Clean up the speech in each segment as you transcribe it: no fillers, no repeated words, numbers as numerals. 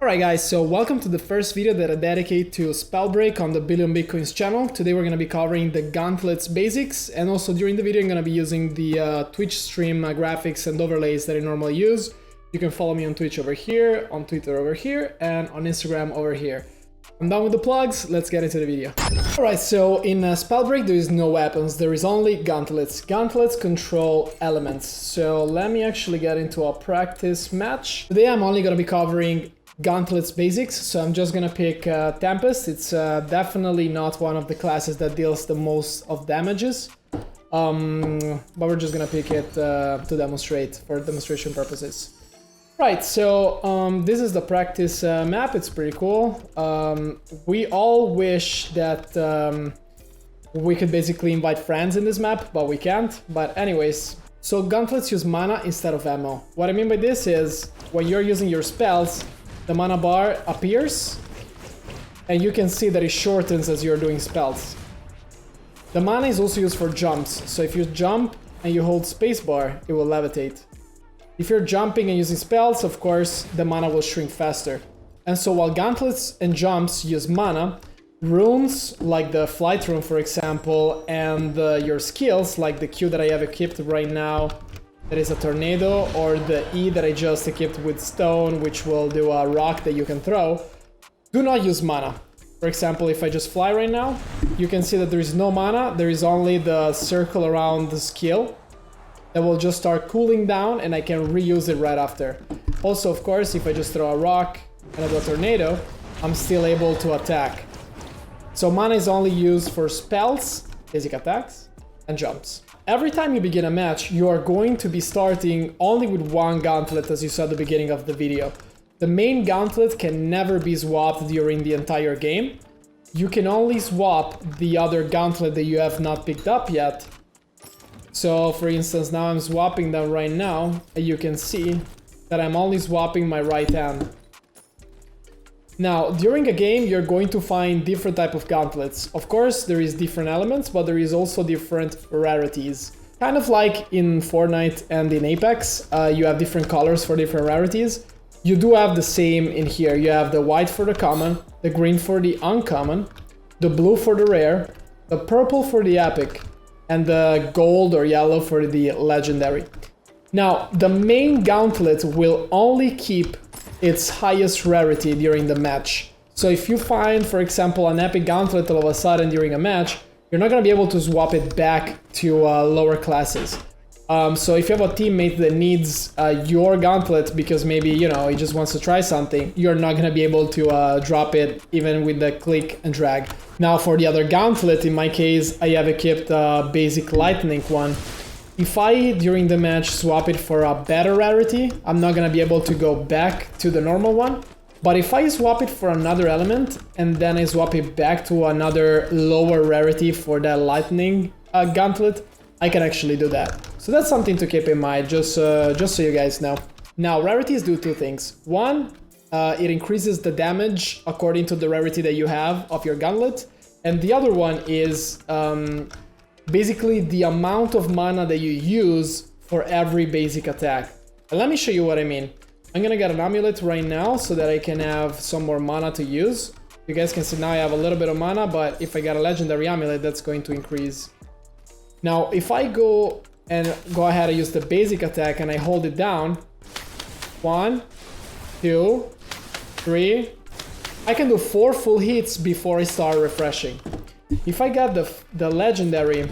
Alright guys, so welcome to the first video that I dedicate to Spellbreak on the Billion Bitcoins channel. Today we're going to be covering the Gauntlets Basics, and also during the video I'm going to be using the Twitch stream graphics and overlays that I normally use. You can follow me on Twitch over here, on Twitter over here, and on Instagram over here. I'm done with the plugs, let's get into the video. Alright, so in Spellbreak there is no weapons, there is only gauntlets. Gauntlets control elements, so let me actually get into a practice match. Today I'm only going to be covering Gauntlets Basics, so I'm just gonna pick Tempest. It's definitely not one of the classes that deals the most of damages, but we're just gonna pick it to demonstrate for demonstration purposes. Right, so this is the practice map. It's pretty cool. We all wish that we could basically invite friends in this map, but we can't. But anyways, so gauntlets use mana instead of ammo. What I mean by this is when you're using your spells, the mana bar appears, and you can see that it shortens as you're doing spells. The mana is also used for jumps, so if you jump and you hold spacebar, it will levitate. If you're jumping and using spells, of course, the mana will shrink faster. And so while gauntlets and jumps use mana, runes, like the flight rune for example, and your skills, like the Q that I have equipped right now, that is a tornado, or the E that I just equipped with stone, which will do a rock that you can throw, do not use mana. For example, if I just fly right now, you can see that there is no mana, there is only the circle around the skill that will just start cooling down and I can reuse it right after. Also, of course, if I just throw a rock and I do a tornado, I'm still able to attack. So mana is only used for spells, basic attacks, and jumps. Every time you begin a match, you are going to be starting only with one gauntlet, as you saw at the beginning of the video. The main gauntlet can never be swapped during the entire game. You can only swap the other gauntlet that you have not picked up yet. So for instance, now I'm swapping them right now, and you can see that I'm only swapping my right hand. Now, during a game, you're going to find different type of gauntlets. Of course, there is different elements, but there is also different rarities. Kind of like in Fortnite and in Apex, you have different colors for different rarities. You do have the same in here. You have the white for the common, the green for the uncommon, the blue for the rare, the purple for the epic, and the gold or yellow for the legendary. Now, the main gauntlet will only keep its highest rarity during the match. So if you find, for example, an epic gauntlet all of a sudden during a match, you're not going to be able to swap it back to lower classes. So if you have a teammate that needs your gauntlet because maybe, you know, he just wants to try something, you're not going to be able to drop it even with the click and drag. Now for the other gauntlet, in my case, I have equipped a basic lightning one. If I, during the match, swap it for a better rarity, I'm not gonna be able to go back to the normal one. But if I swap it for another element, and then I swap it back to another lower rarity for that lightning gauntlet, I can actually do that. So that's something to keep in mind, just so you guys know. Now, rarities do two things. One, it increases the damage according to the rarity that you have of your gauntlet. And the other one is basically the amount of mana that you use for every basic attack. And let me show you what I mean. I'm gonna get an amulet right now so that I can have some more mana to use. You guys can see now I have a little bit of mana, but if I get a legendary amulet, that's going to increase. Now, if I go ahead and use the basic attack and I hold it down, 1, 2, 3, I can do 4 full hits before I start refreshing. If I get the legendary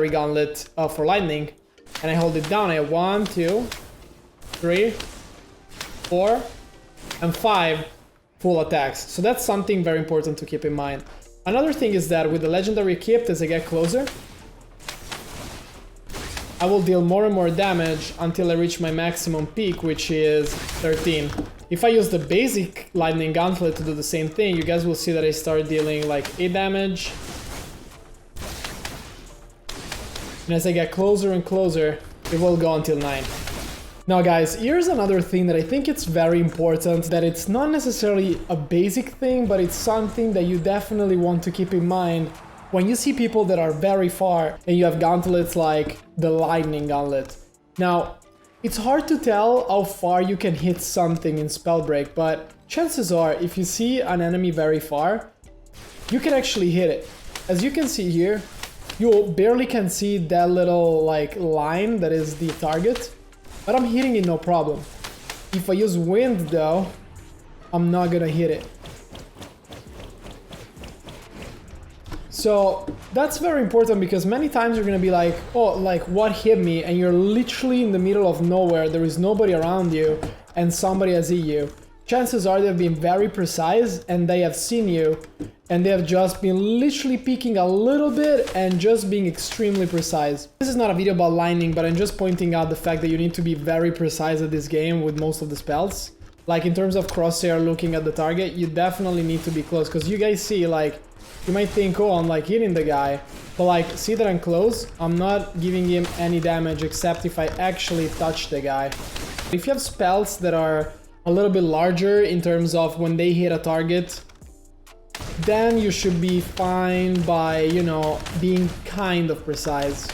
gauntlet for lightning and I hold it down, I have 1, 2, 3, 4, and 5 full attacks. So that's something very important to keep in mind. Another thing is that with the legendary equipped, as I get closer, I will deal more and more damage until I reach my maximum peak, which is 13. If I use the basic lightning gauntlet to do the same thing, you guys will see that I start dealing like 8 damage. And as I get closer and closer, it will go until 9. Now guys, here's another thing that I think it's very important, that it's not necessarily a basic thing, but it's something that you definitely want to keep in mind when you see people that are very far and you have gauntlets like the lightning gauntlet. Now, It's hard to tell how far you can hit something in Spellbreak, but chances are if you see an enemy very far, you can actually hit it. As you can see here, you barely can see that little like line that is the target, but I'm hitting it no problem. If I use wind though, I'm not gonna hit it. So that's very important because many times you're gonna be like, oh, like what hit me? And you're literally in the middle of nowhere, there is nobody around you, and somebody has hit you. Chances are they've been very precise and they have seen you, and they have just been literally peeking a little bit and just being extremely precise. This is not a video about lightning, but I'm just pointing out the fact that you need to be very precise at this game with most of the spells. Like in terms of crosshair looking at the target, you definitely need to be close, because you guys see, like, you might think, oh, I'm like hitting the guy, but like, see that I'm close? I'm not giving him any damage except if I actually touch the guy. If you have spells that are a little bit larger in terms of when they hit a target, then you should be fine by, you know, being kind of precise.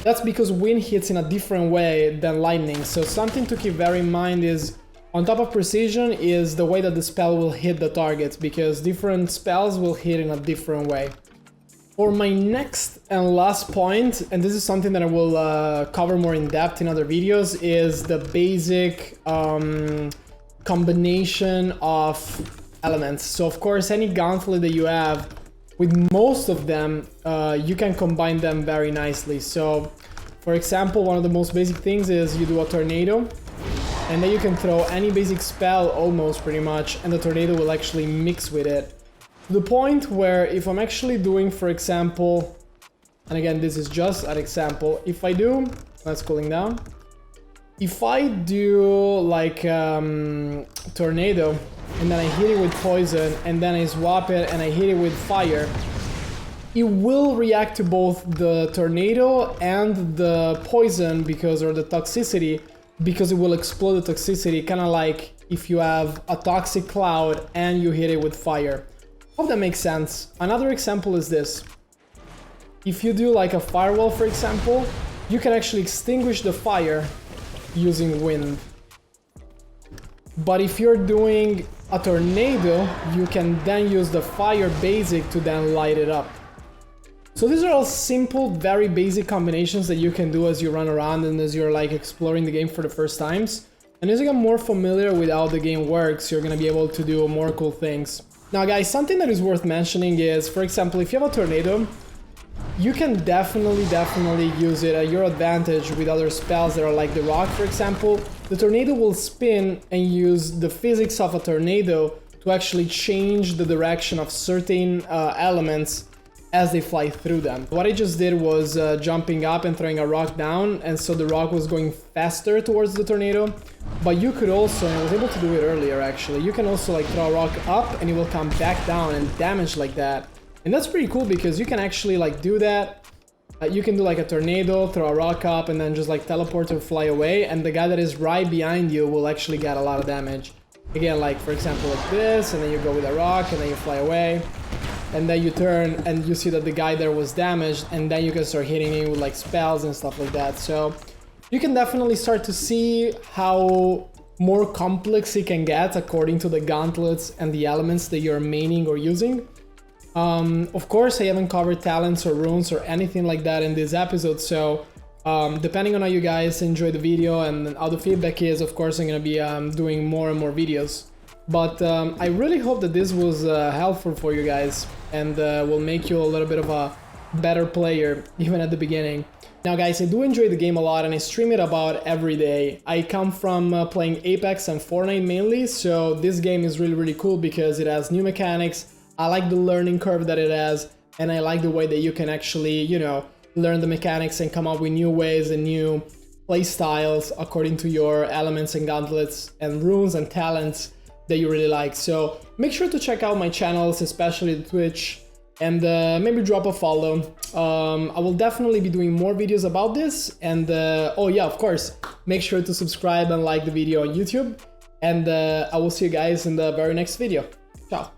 That's because wind hits in a different way than lightning, so something to keep very in mind is, on top of precision, is the way that the spell will hit the target, because different spells will hit in a different way. For my next and last point, and this is something that I will cover more in depth in other videos, is the basic combination of elements. So of course, any gauntlet that you have, with most of them, you can combine them very nicely. So for example, one of the most basic things is you do a tornado, and then you can throw any basic spell almost pretty much, and the tornado will actually mix with it. To the point where if I'm actually doing, for example, and again, this is just an example, if I do, that's cooling down. If I do like tornado, and then I hit it with poison, and then I swap it and I hit it with fire, it will react to both the tornado and the poison because, or the toxicity, because it will explode the toxicity, kind of like if you have a toxic cloud and you hit it with fire. Hope that makes sense. Another example is this. If you do like a firewall, for example, you can actually extinguish the fire using wind. But if you're doing a tornado, you can then use the fire basic to then light it up. So these are all simple, very basic combinations that you can do as you run around and as you're like exploring the game for the first times. And as you get more familiar with how the game works, you're gonna be able to do more cool things. Now guys, something that is worth mentioning is, for example, if you have a tornado, you can definitely use it at your advantage with other spells that are like the rock, for example. The tornado will spin and use the physics of a tornado to actually change the direction of certain elements as they fly through them. What I just did was jumping up and throwing a rock down, and so the rock was going faster towards the tornado. But you could also, and I was able to do it earlier actually, you can also like throw a rock up and it will come back down and damage like that. And that's pretty cool because you can actually like do that. You can do like a tornado, throw a rock up, and then just like teleport or fly away, and the guy that is right behind you will actually get a lot of damage. Again, like for example like this, and then you go with a rock and then you fly away. And then you turn and you see that the guy there was damaged, and then you can start hitting him with like spells and stuff like that. So you can definitely start to see how more complex it can get according to the gauntlets and the elements that you're maining or using. Of course, I haven't covered talents or runes or anything like that in this episode, so depending on how you guys enjoy the video and how the feedback is, of course I'm gonna be doing more and more videos. But I really hope that this was helpful for you guys and will make you a little bit of a better player even at the beginning. Now guys, I do enjoy the game a lot and I stream it about every day. I come from playing Apex and Fortnite mainly, so this game is really cool because it has new mechanics. I like the learning curve that it has, and I like the way that you can actually, you know, learn the mechanics and come up with new ways and new play styles according to your elements and gauntlets and runes and talents that you really like. So make sure to check out my channels, especially the Twitch, and maybe drop a follow. I will definitely be doing more videos about this, and oh yeah, of course, make sure to subscribe and like the video on YouTube, and I will see you guys in the very next video. Ciao.